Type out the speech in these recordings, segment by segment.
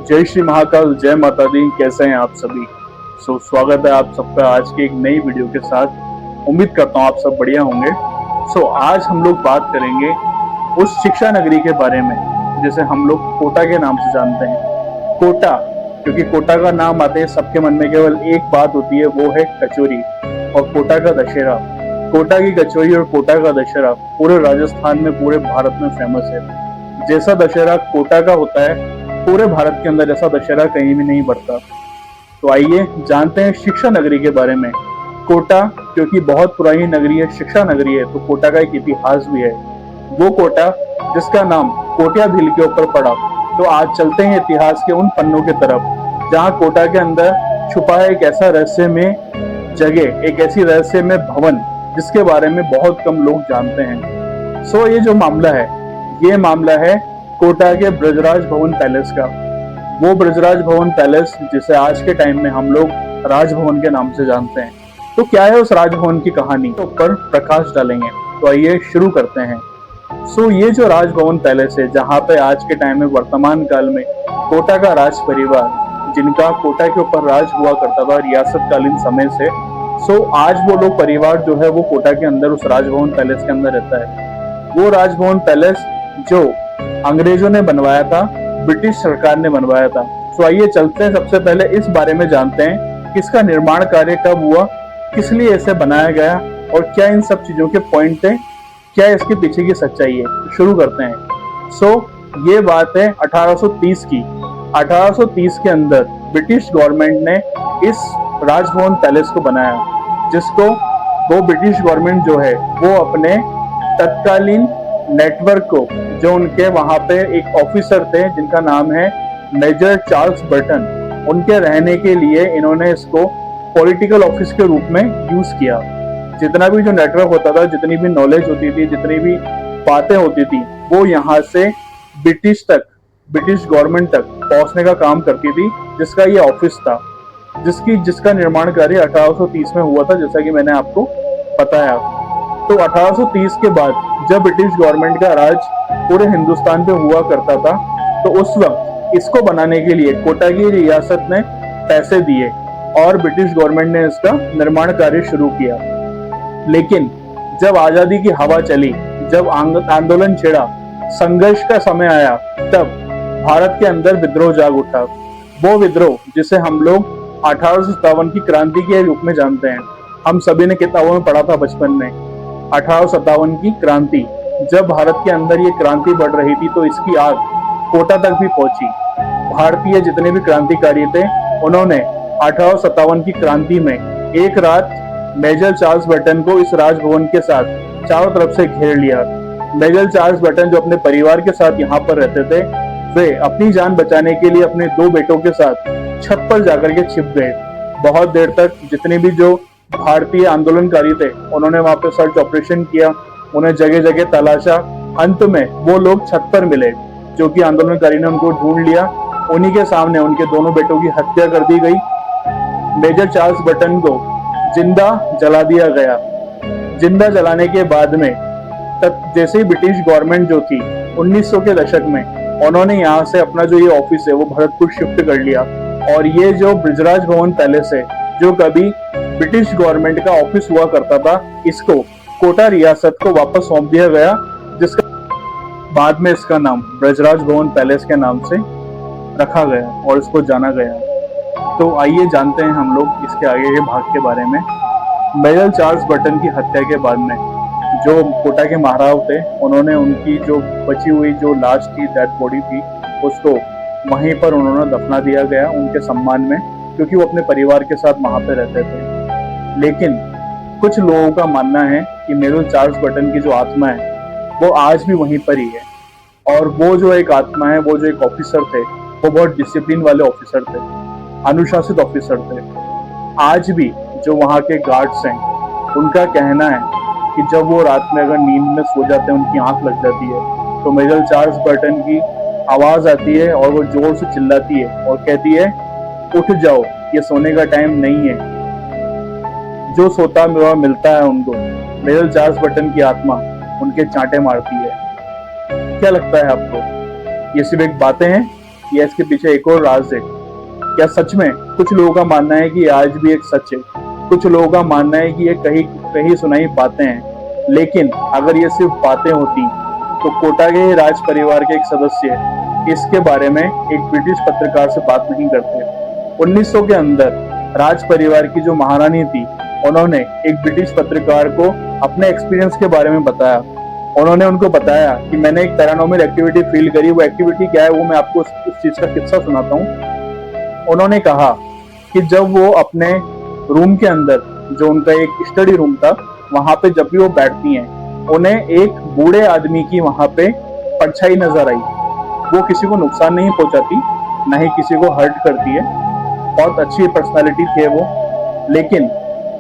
जय श्री महाकाल, जय माता दी। कैसे हैं आप सभी? स्वागत है आप सबका आज की एक नई वीडियो के साथ। उम्मीद करता हूँ आप सब बढ़िया होंगे। आज हम लोग बात करेंगे उस शिक्षा नगरी के बारे में जिसे हम लोग कोटा के नाम से जानते हैं। कोटा, क्योंकि कोटा का नाम आते ही सबके मन में केवल एक बात होती है, वो है कचौरी और कोटा का दशहरा। कोटा की कचौरी और कोटा का दशहरा पूरे राजस्थान में, पूरे भारत में फेमस है। जैसा दशहरा कोटा का होता है, पूरे भारत के अंदर ऐसा दशहरा कहीं भी नहीं बढ़ता। तो आइए जानते हैं शिक्षा नगरी के बारे में। कोटा क्योंकि बहुत पुरानी नगरी है, शिक्षा नगरी है, तो कोटा का एक इतिहास भी है। वो कोटा जिसका नाम कोटिया भील के ऊपर पड़ा। तो आज चलते हैं इतिहास के उन पन्नों की तरफ जहाँ कोटा के अंदर छुपा है एक ऐसा रहस्यमय जगह, एक ऐसी रहस्यमय भवन जिसके बारे में बहुत कम लोग जानते हैं। ये जो मामला है, ये मामला है कोटा के ब्रजराज भवन पैलेस का। वो ब्रजराज भवन पैलेस जिसे आज के टाइम में हम लोग राजभवन के नाम से जानते हैं। तो क्या है उस राजभवन की कहानी, तो ऊपर प्रकाश डालेंगे। तो आइए शुरू करते हैं। ये जो राजभवन पैलेस है, जहाँ पे आज के टाइम में वर्तमान काल में कोटा का राज परिवार, जिनका कोटा के ऊपर राज हुआ करता था रियासतकालीन समय से, आज वो लोग परिवार जो है वो कोटा के अंदर उस राजभवन पैलेस के अंदर रहता है। वो राजभवन पैलेस जो अंग्रेजों ने बनवाया था, ब्रिटिश सरकार ने बनवाया था। आइए चलते हैं, सबसे पहले इस बारे में जानते हैं कि इसका निर्माण कार्य कब हुआ, किस लिए इसे बनाया गया और क्या इन सब चीजों के पॉइंट थे, क्या इसके पीछे की सच्चाई है। तो शुरू करते हैं। ये बात है 1830 की। 1830 के अंदर ब्रिटिश गवर्नमेंट ने इस राजभवन पैलेस को बनाया, जिसको वो ब्रिटिश गवर्नमेंट जो है वो अपने तत्कालीन नेटवर्क को, जो उनके वहां पे एक ऑफिसर थे जिनका नाम है मेजर चार्ल्स बर्टन, उनके रहने के लिए इन्होंने इसको पॉलिटिकल ऑफिस के रूप में यूज किया। जितना भी जो नेटवर्क होता था, जितनी भी नॉलेज होती थी, जितनी भी बातें होती थी, वो यहाँ से ब्रिटिश गवर्नमेंट तक पहुंचने का काम करती थी, जिसका ये ऑफिस था, जिसका निर्माण कार्य 1830 में हुआ था, जैसा कि मैंने आपको बताया। तो 1830 के बाद जब ब्रिटिश गवर्नमेंट का राज पूरे हिंदुस्तान पे हुआ करता था, तो उस वक्त इसको बनाने के लिए कोटा की रियासत ने पैसे दिए और ब्रिटिश गवर्नमेंट ने इसका निर्माण कार्य शुरू किया। लेकिन जब आजादी की हवा चली, जब आंदोलन छिड़ा, संघर्ष का समय आया, तब भारत के अंदर विद्रोह जाग उठा। वो विद्रोह जिसे हम लोग 1857 की क्रांति के रूप में जानते हैं। हम सभी ने किताबों में पढ़ा था बचपन में। 1857 की क्रांति, जब भारत के अंदर ये क्रांति बढ़ रही थी, तो इसकी आग कोटा तक भी पहुंची। भारतीय जितने भी क्रांतिकारी थे, उन्होंने 1857 की क्रांति में एक रात मेजर चार्ल्स बर्टन को इस राजभवन के साथ चारों तरफ से घेर लिया। मेजर चार्ल्स बर्टन जो अपने परिवार के साथ यहाँ पर रहते थे, वे अपनी जान बचाने के लिए अपने 2 बेटों के साथ छत पर जाकर के छिप गए। बहुत देर तक जितने भी जो भारतीय आंदोलनकारी थे, उन्होंने वहां पे सर्च ऑपरेशन किया, उन्हें जगह जगह तलाशा। अंत में वो लोग छत पर मिले, जो कि आंदोलनकारी ने उनको ढूंढ लिया। उन्हीं के सामने उनके दोनों बेटों की हत्या कर दी गई। मेजर चार्ल्स बर्टन को जिंदा जला दिया गया। जिंदा जलाने के बाद में जैसे ही ब्रिटिश गवर्नमेंट जो थी 1900 के दशक में, उन्होंने यहाँ से अपना जो ये ऑफिस है वो भरतपुर शिफ्ट कर लिया। और ये जो ब्रजराज भवन पैलेस है, जो कभी ब्रिटिश गवर्नमेंट का ऑफिस हुआ करता था, इसको कोटा रियासत को वापस सौंप दिया गया, जिसका बाद में इसका नाम ब्रजराज भवन पैलेस के नाम से रखा गया और इसको जाना गया। तो आइए जानते हैं हम लोग इसके आगे के भाग के बारे में। मेजर चार्ल्स बर्टन की हत्या के बाद में जो कोटा के महाराव थे, उन्होंने उनकी जो बची हुई जो लाश थी, डेड बॉडी थी, उसको वहीं पर उन्होंने दफना दिया गया उनके सम्मान में, क्योंकि वो अपने परिवार के साथ वहां पे रहते थे। लेकिन कुछ लोगों का मानना है कि मेजर चार्ल्स बर्टन की जो आत्मा है वो आज भी वहीं पर ही है। और वो जो एक आत्मा है, वो जो एक ऑफिसर थे, वो बहुत डिसिप्लिन वाले ऑफिसर थे, अनुशासित ऑफिसर थे। आज भी जो वहाँ के गार्ड्स हैं, उनका कहना है कि जब वो रात में अगर नींद में सो जाते हैं, उनकी आंख लग जाती है, तो मेजर चार्ल्स बर्टन की आवाज आती है और वो जोर से चिल्लाती है और कहती है, उठ जाओ, ये सोने का टाइम नहीं है। जो सोता हुआ मिलता है उनको, मेजर चार्ल्स बर्टन की आत्मा उनके चांटे मारती है। क्या लगता है आपको, ये सिर्फ एक बातें हैं या इसके पीछे एक और राज है? क्या सच में? कुछ लोगों का मानना है कि आज भी एक सच है, कुछ लोगों का मानना है कि ये कहीं कहीं सुनाई बातें हैं। लेकिन अगर ये सिर्फ बातें होती तो कोटा के राज परिवार के एक सदस्य इसके बारे में एक ब्रिटिश पत्रकार से बात नहीं करते। 1900 के अंदर राज परिवार की जो महारानी थी, उन्होंने एक ब्रिटिश पत्रकार को अपने एक्सपीरियंस के बारे में बताया। उन्होंने उनको बताया कि मैंने एक पैरानॉर्मल एक्टिविटी फील करी। वो एक्टिविटी क्या है, वो मैं आपको उस चीज का किस्सा सुनाता हूँ। उन्होंने कहा कि जब वो अपने रूम के अंदर, जो उनका एक स्टडी रूम था, वहां पे जब भी वो बैठती हैं, उन्हें एक बूढ़े आदमी की वहां पे परछाई नजर आई। वो किसी को नुकसान नहीं पहुंचाती, ना ही किसी को हर्ट करती है, बहुत अच्छी पर्सनालिटी थी वो।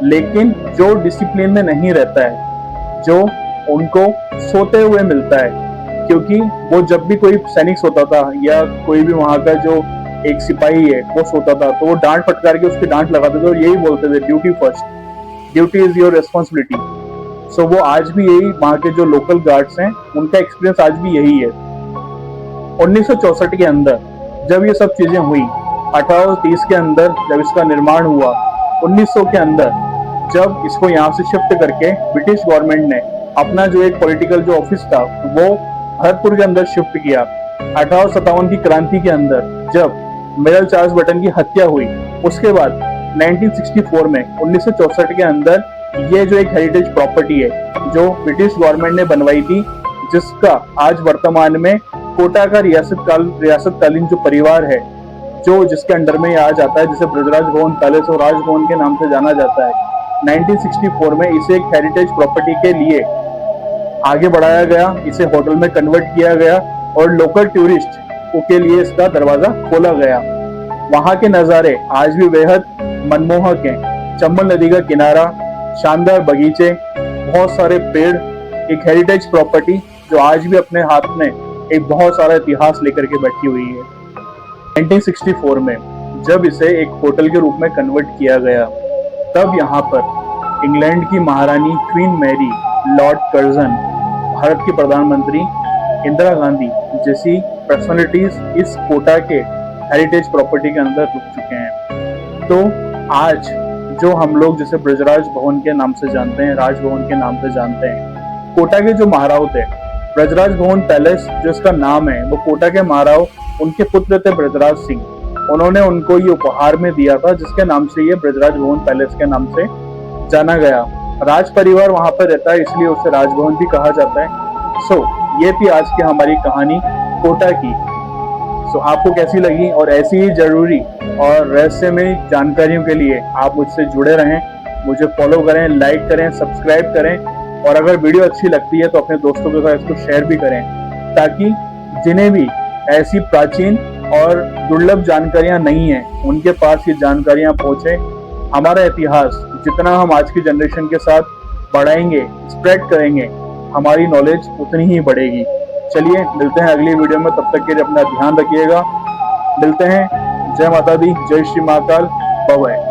लेकिन जो डिसिप्लिन में नहीं रहता है, जो उनको सोते हुए मिलता है, क्योंकि वो जब भी कोई सैनिक सोता था या कोई भी वहां का जो एक सिपाही है वो सोता था, तो वो डांट फटकार के उसकी डांट लगाते थे और यही बोलते थे, duty first, duty is your responsibility. So वो आज भी यही, वहां के जो लोकल गार्ड्स हैं उनका एक्सपीरियंस आज भी यही है। 1964 के अंदर जब ये सब चीजें हुई, 1830 के अंदर जब इसका निर्माण हुआ, 1900 के अंदर जब इसको यहाँ से शिफ्ट करके ब्रिटिश गवर्नमेंट ने अपना जो एक पॉलिटिकल जो ऑफिस था वो भरतपुर के अंदर शिफ्ट किया। 1857 की क्रांति के अंदर जब मेजर चार्ल्स बटन की हत्या हुई, उसके बाद 1964 में 1964 के अंदर ये जो एक हेरिटेज प्रॉपर्टी है जो ब्रिटिश गवर्नमेंट ने बनवाई थी, जिसका आज वर्तमान में कोटा का रियासतकालीन जो परिवार है, जो जिसके अंडर में आ जाता है, जिसे ब्रजराज भवन पैलेस और राजभवन के नाम से जाना जाता है, 1964 में इसे एक हेरिटेज प्रॉपर्टी के लिए आगे बढ़ाया गया, इसे होटल में कन्वर्ट किया गया और लोकल टूरिस्ट के लिए इसका दरवाजा खोला गया। वहां के नजारे आज भी बेहद मनमोहक हैं। चंबल नदी का किनारा, शानदार बगीचे, बहुत सारे पेड़, एक हेरिटेज प्रॉपर्टी जो आज भी अपने हाथ में एक बहुत सारा इतिहास लेकर के बैठी हुई है। 1964 में जब इसे एक होटल के रूप में कन्वर्ट किया गया, तब यहाँ पर इंग्लैंड की महारानी Queen Mary, Lord Curzon, Bharat की प्रधानमंत्री इंदिरा गांधी जैसी पर्सनालिटीज इस कोटा के हेरिटेज प्रॉपर्टी के अंदर रुक चुके हैं। तो आज जो हम लोग जैसे ब्रजराज भवन के नाम से जानते हैं, राजभवन के नाम से जानते हैं, कोटा के जो महाराव थे, ब्रजराज भवन पैलेस जो इसका नाम है, वो कोटा के महाराव उनके पुत्र थे ब्रजराज सिंह। उन्होंने उनको ये उपहार में दिया था, जिसके नाम से ये ब्रजराज भवन पैलेस के नाम से जाना गया। राज परिवार वहां पर रहता है, इसलिए उसे राजभवन भी कहा जाता है। ये थी आज की हमारी कहानी कोटा की। आपको कैसी लगी? और ऐसी ही जरूरी और रहस्यमय जानकारियों के लिए आप मुझसे जुड़े रहें, मुझे फॉलो करें, लाइक करें, सब्सक्राइब करें, और अगर वीडियो अच्छी लगती है तो अपने दोस्तों के साथ इसको शेयर भी करें, ताकि जिन्हें भी ऐसी प्राचीन और दुर्लभ जानकारियां नहीं है, उनके पास ये जानकारियां पहुंचे। हमारा इतिहास जितना हम आज की जनरेशन के साथ बढ़ाएंगे, स्प्रेड करेंगे, हमारी नॉलेज उतनी ही बढ़ेगी। चलिए मिलते हैं अगली वीडियो में, तब तक के लिए अपना ध्यान रखिएगा। मिलते हैं। जय माता दी, जय श्री महाकाल, बाय।